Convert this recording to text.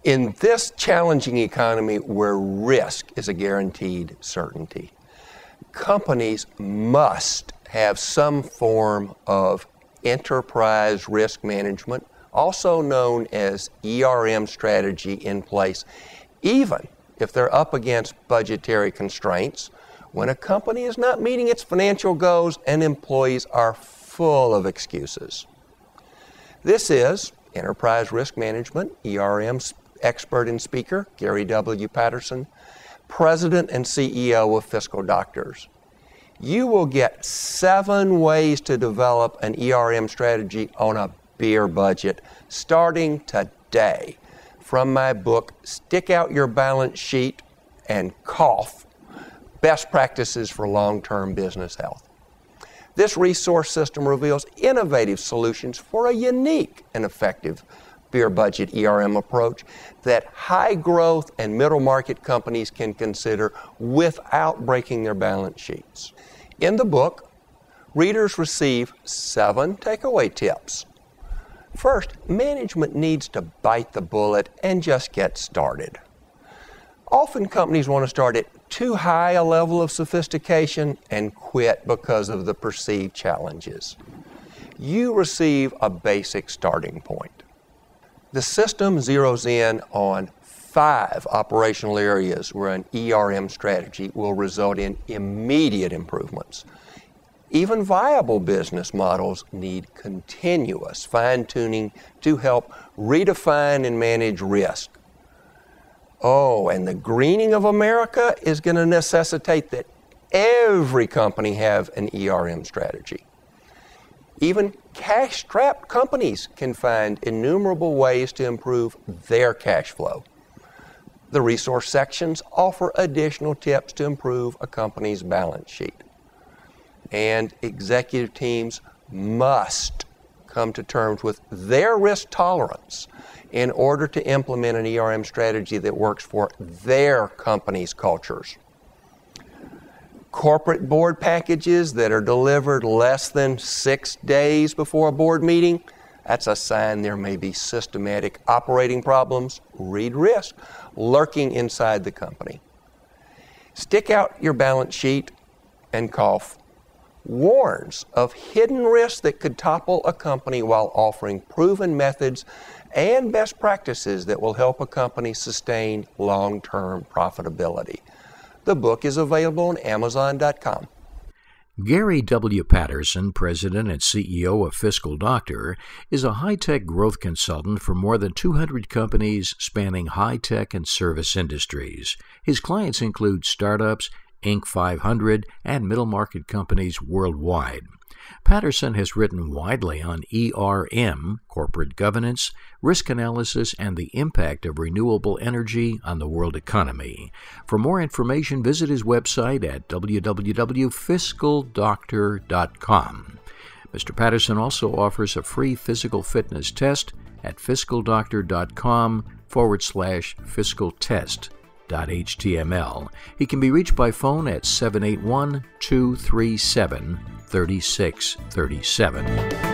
In this challenging economy where risk is a guaranteed certainty, companies must have some form of enterprise risk management, also known as ERM strategy, in place, even if they're up against budgetary constraints, when a company is not meeting its financial goals and employees are full of excuses. This is Enterprise Risk Management, ERM expert and speaker, Gary W. Patterson, President and CEO of Fiscal Doctors. You will get 7 ways to develop an ERM strategy on a beer budget starting today from my book, Stick Out Your Balance Sheet and Cough, Best Practices for Long-Term Business Health. This resource system reveals innovative solutions for a unique and effective beer budget ERM approach that high growth and middle market companies can consider without breaking their balance sheets. In the book, readers receive 7 takeaway tips. First, management needs to bite the bullet and just get started. Often companies want to start at too high a level of sophistication and quit because of the perceived challenges. You receive a basic starting point. The system zeroes in on 5 operational areas where an ERM strategy will result in immediate improvements. Even viable business models need continuous fine-tuning to help redefine and manage risk. Oh, and the greening of America is going to necessitate that every company have an ERM strategy. Even cash-strapped companies can find innumerable ways to improve their cash flow. The resource sections offer additional tips to improve a company's balance sheet. And executive teams must come to terms with their risk tolerance in order to implement an ERM strategy that works for their company's cultures. Corporate board packages that are delivered less than 6 days before a board meeting, that's a sign there may be systematic operating problems, read risk, lurking inside the company. Stick Out Your Balance Sheet and Cough warns of hidden risks that could topple a company while offering proven methods and best practices that will help a company sustain long-term profitability. The book is available on Amazon.com. Gary W. Patterson, President and CEO of Fiscal Doctor, is a high-tech growth consultant for more than 200 companies spanning high-tech and service industries. His clients include startups, Inc. 500, and middle-market companies worldwide. Patterson has written widely on ERM, corporate governance, risk analysis, and the impact of renewable energy on the world economy. For more information, visit his website at www.fiscaldoctor.com. Mr. Patterson also offers a free physical fitness test at fiscaldoctor.com/fiscaltest.html. He can be reached by phone at 781-237-3637.